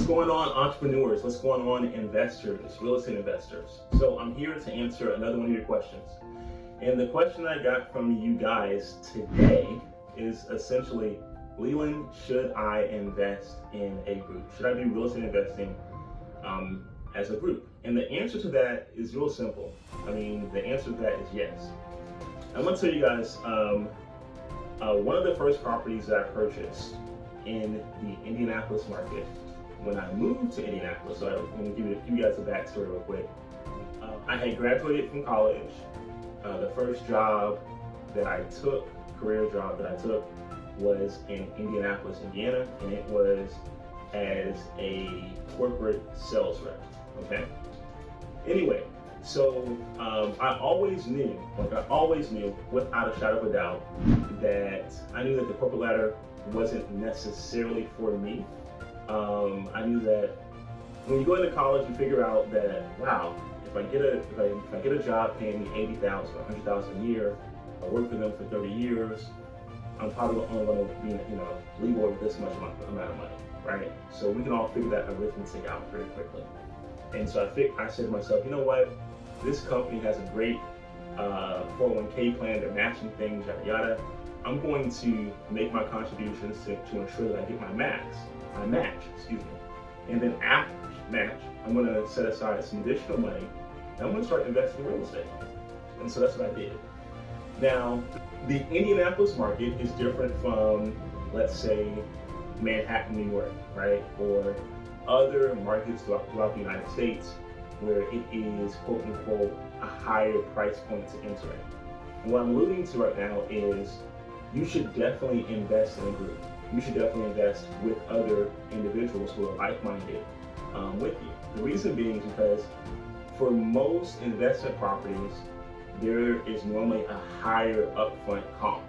going on, entrepreneurs? What's going on, investors, real estate investors? So I'm here to answer another one of your questions. And the question I got from you guys today is essentially, Leland, should I invest in a group? Should I do real estate investing as a group? And the answer to that is real simple. I mean, the answer to that is yes. I'm gonna tell you guys, one of the first properties that I purchased in the Indianapolis market when I moved to Indianapolis, so I'm gonna give you guys a backstory real quick. I had graduated from college. The first job that I took, career job that I took, was in Indianapolis, Indiana, and it was as a corporate sales rep, okay? Anyway, so I always knew without a shadow of a doubt that I knew that the corporate ladder wasn't necessarily for me. I knew that when you go into college, you figure out that, wow, if I get a job paying me $80,000 or $100,000 a year, I work for them for 30 years, I'm probably only going to be, leave over this much amount of money, right? So we can all figure that arithmetic out very quickly. And so I said to myself, you know what? This company has a great 401k plan, they're matching things, yada yada. I'm going to make my contributions to ensure that I get my match, and then after match, I'm going to set aside some additional money, and I'm going to start investing in real estate. And so that's what I did. Now, the Indianapolis market is different from, let's say, Manhattan, New York, right? Or other markets throughout the United States where it is, quote unquote, a higher price point to enter in. And what I'm alluding to right now is you should definitely invest in a group. You should definitely invest with other individuals who are like-minded with you. The reason being is because for most investment properties, there is normally a higher upfront cost.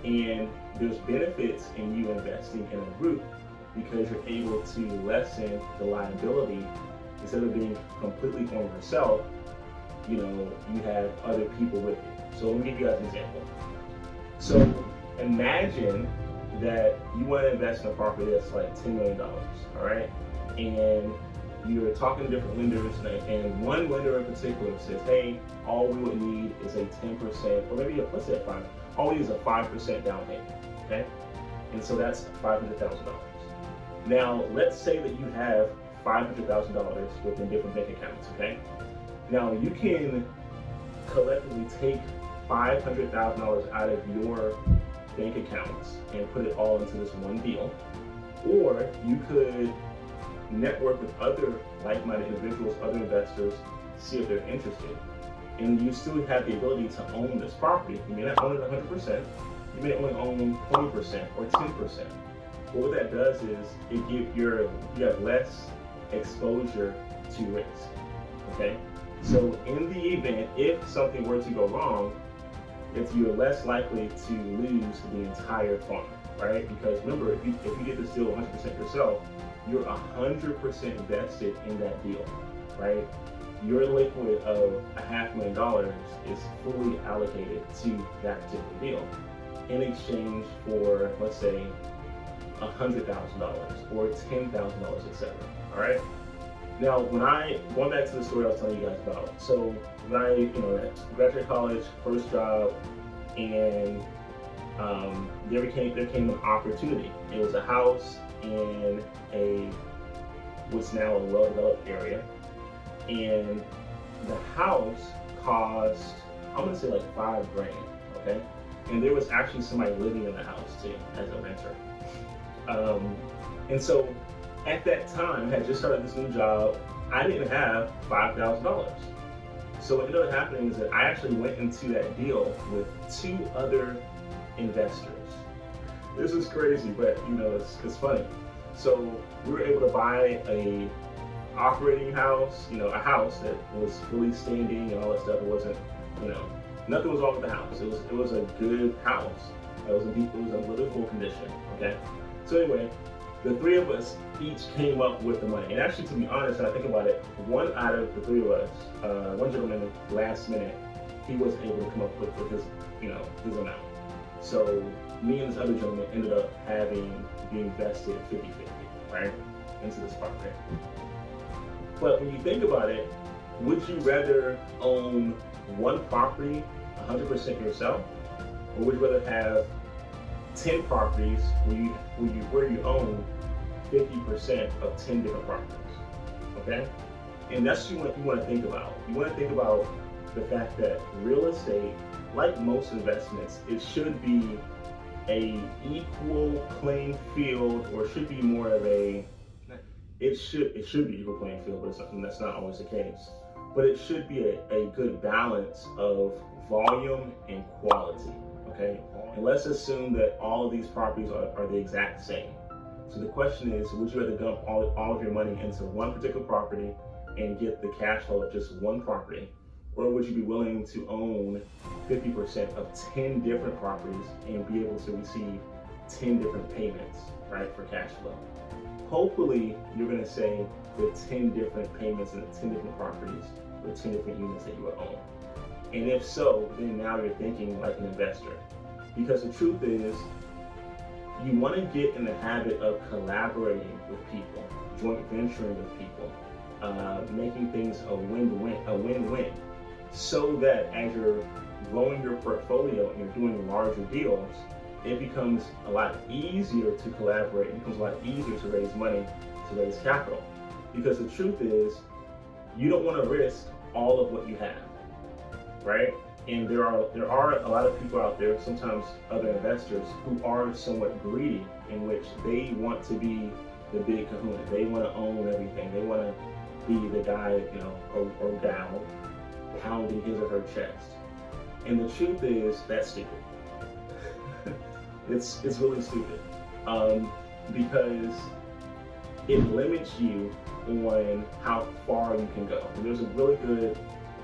And there's benefits in you investing in a group because you're able to lessen the liability. Instead of being completely on yourself, you have other people with you. So let me give you guys an example. So imagine that you want to invest in a property that's like $10 million, all right? And you're talking to different lenders, and one lender in particular says, hey, all we would need is a 10%, or maybe let's say a 5%, all we need is a 5% down payment, okay? And so that's $500,000. Now, let's say that you have $500,000 within different bank accounts, okay? Now, you can collectively take $500,000 out of your bank accounts and put it all into this one deal, or you could network with other like-minded individuals, other investors, see if they're interested. And you still have the ability to own this property. You may not own it 100%, you may only own 20% or 10%. But what that does is you have less exposure to risk, okay? So in the event, if something were to go wrong, you're less likely to lose the entire farm, right? Because remember, if you get this deal 100% yourself, you're 100% vested in that deal, right? Your liquid of $500,000 is fully allocated to that particular deal in exchange for, let's say, $100,000 or $10,000, etc. All right. Now, going back to the story I was telling you guys about. So when I graduated college, first job, and there came an opportunity. It was a house in what's now a well-developed area, and the house cost, I'm gonna say like $5,000, okay? And there was actually somebody living in the house too as a renter. And so at that time, I had just started this new job. I didn't have $5,000. So what ended up happening is that I actually went into that deal with 2 other investors. This is crazy, but it's funny. So we were able to buy a operating house, a house that was fully standing and all that stuff. It wasn't, nothing was wrong with the house. It was a good house. It was in livable condition, okay? So anyway, the 3 of us each came up with the money. And actually, to be honest, when I think about it, one out of the 3 of us, one gentleman last minute, he was able to come up with his, his amount. So me and this other gentleman ended up being vested 50-50, right? into this property. But when you think about it, would you rather own one property 100% yourself, or would you rather have 10 properties where you own 50% of 10 different properties? Okay, and that's what you want to think about. You want to think about the fact that real estate, like most investments, it should be a equal playing field, or should be more of a, it should be equal playing field, but that's not always the case. But it should be a good balance of volume and quality, okay? And let's assume that all of these properties are the exact same. So the question is, would you rather dump all of your money into one particular property and get the cash flow of just one property? Or would you be willing to own 50% of 10 different properties and be able to receive 10 different payments, right, for cash flow? Hopefully, you're gonna say the 10 different payments and the 10 different properties or 10 different units that you will own. And if so, then now you're thinking like an investor. Because the truth is, you wanna get in the habit of collaborating with people, joint venturing with people, making things a win-win, so that as you're growing your portfolio and you're doing larger deals, it becomes a lot easier to collaborate. It becomes a lot easier to raise money, to raise capital. Because the truth is, you don't want to risk all of what you have, right? And there are a lot of people out there, sometimes other investors, who are somewhat greedy, in which they want to be the big kahuna. They want to own everything. They want to be the guy, or gal, pounding his or her chest. And the truth is, that's stupid. It's really stupid, because it limits you on how far you can go. And there's a really good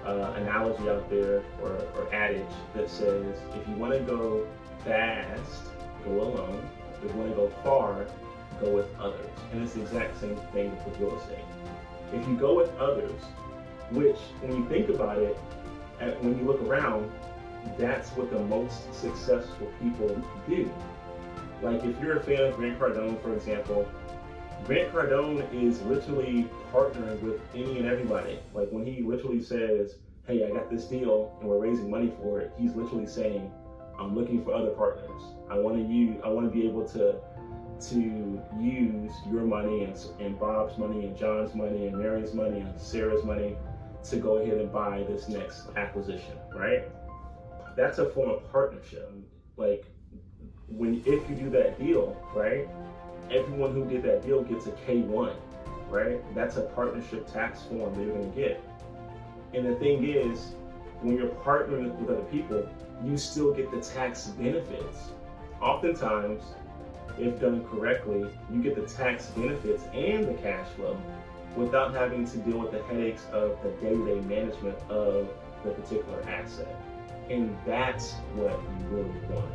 analogy out there, or adage, that says, if you want to go fast, go alone. If you want to go far, go with others. And it's the exact same thing with real estate. If you go with others, which, when you think about it, when you look around, that's what the most successful people do. Like, if you're a fan of Grant Cardone, for example, Grant Cardone is literally partnering with any and everybody. Like, when he literally says, hey, I got this deal and we're raising money for it, he's literally saying, I'm looking for other partners. I want to be able to use your money and Bob's money and John's money and Mary's money and Sarah's money to go ahead and buy this next acquisition, right? That's a form of partnership. Like, if you do that deal, right, everyone who did that deal gets a K1, right? That's a partnership tax form that you're gonna get. And the thing is, when you're partnering with other people, you still get the tax benefits. Oftentimes, if done correctly, you get the tax benefits and the cash flow without having to deal with the headaches of the day-to-day management of the particular asset. And that's what you really want.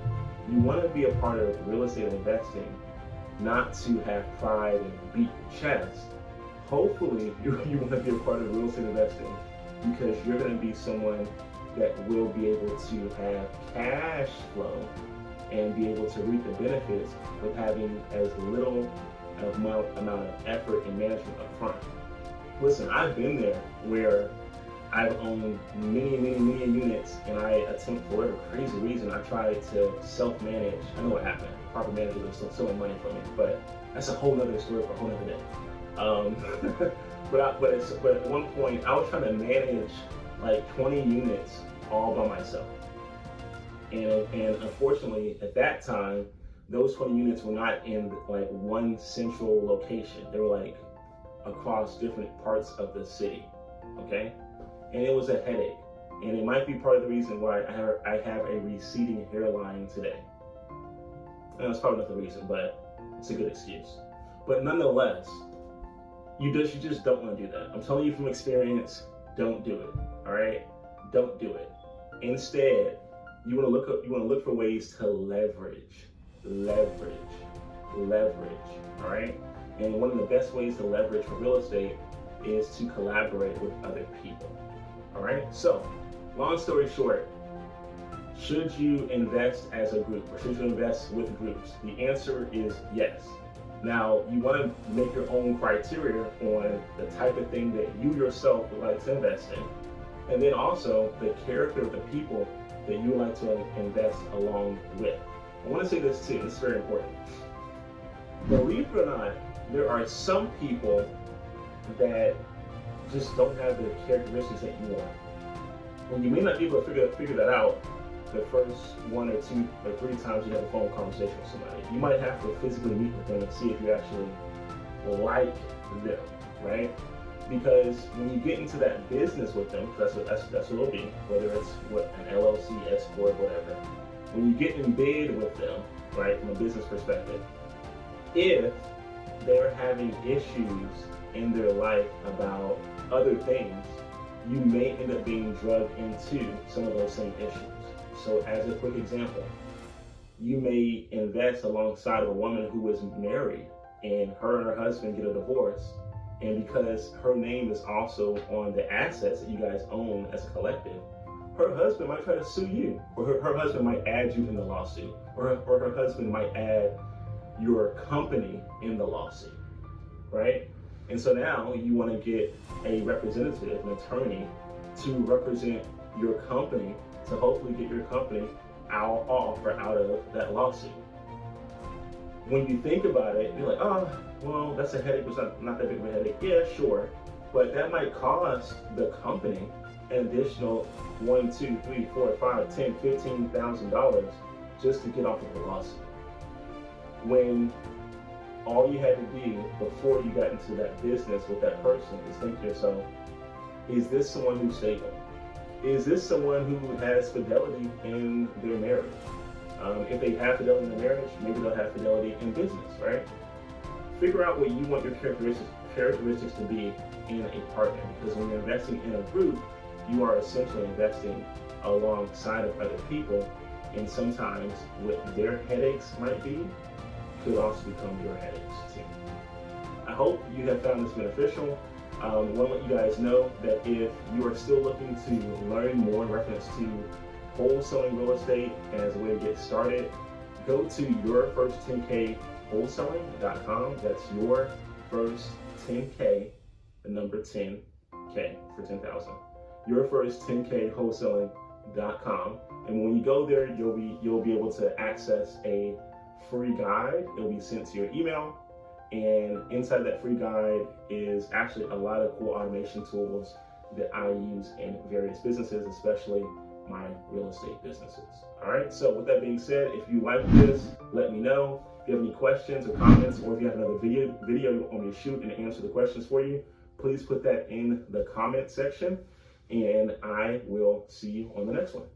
You want to be a part of real estate investing, not to have pride and beat your chest. Hopefully, you want to be a part of real estate investing because you're going to be someone that will be able to have cash flow and be able to reap the benefits with having as little amount of effort and management up front. Listen, I've been there where I've owned many units, and I attempt, for whatever crazy reason, I tried to self-manage. I know what happened. Proper manager was stealing money from me, but that's a whole nother story for a whole nother day. But at one point, I was trying to manage like 20 units all by myself. And unfortunately, at that time, those 20 units were not in like one central location. They were like across different parts of the city, okay? And it was a headache. And it might be part of the reason why I have a receding hairline today. And that's probably not the reason, but it's a good excuse. But nonetheless, you just don't want to do that. I'm telling you from experience, don't do it, all right? Don't do it. Instead, you want to look for ways to leverage, all right? And one of the best ways to leverage for real estate is to collaborate with other people, all right? So, long story short, should you invest as a group or should you invest with groups? The answer is yes. Now, you want to make your own criteria on the type of thing that you yourself would like to invest in, and then also the character of the people that you would like to invest along with. I want to say this too, this is very important. Believe it or not, there are some people that just don't have the characteristics that you want. And you may not be able to figure that out the first 1 or 2 or 3 times you have a phone conversation with somebody. You might have to physically meet with them and see if you actually like them, right? Because when you get into that business with them, that's what it'll be, whether it's an LLC, S corp, whatever. When you get in bed with them, right, from a business perspective, if they're having issues in their life about other things, you may end up being drugged into some of those same issues. So as a quick example, you may invest alongside of a woman who is married and her husband get a divorce, and because her name is also on the assets that you guys own as a collective, her husband might try to sue you, or her husband might add you in the lawsuit, or her husband might add your company in the lawsuit, right? And so now you want to get a representative, an attorney, to represent your company to hopefully get your company out of that lawsuit. When you think about it, you're like, oh, well, that's a headache. It's not that big of a headache. Yeah, sure. But that might cost the company an additional $1, 2, 3, 4, 5, 10, $15,000 just to get off of the lawsuit. When all you had to do before you got into that business with that person is think to yourself, is this someone who's stable? Is this someone who has fidelity in their marriage? If they have fidelity in their marriage, maybe they'll have fidelity in business, right? Figure out what you want your characteristics to be in a partner, because when you're investing in a group, you are essentially investing alongside of other people, and sometimes what their headaches might be could also become your headaches too. I hope you have found this beneficial. I want to let you guys know that if you are still looking to learn more in reference to wholesaling real estate as a way to get started, go to yourfirst10kwholesaling.com. That's your first 10K, the number 10K for 10,000. Yourfirst10kwholesaling.com. And when you go there, you'll be able to access a free guide. It'll be sent to your email. And inside that free guide is actually a lot of cool automation tools that I use in various businesses, especially my real estate businesses. All right, so with that being said, if you like this, let me know. If you have any questions or comments, or if you have another video you want me to shoot and answer the questions for you, please put that in the comment section, and I will see you on the next one.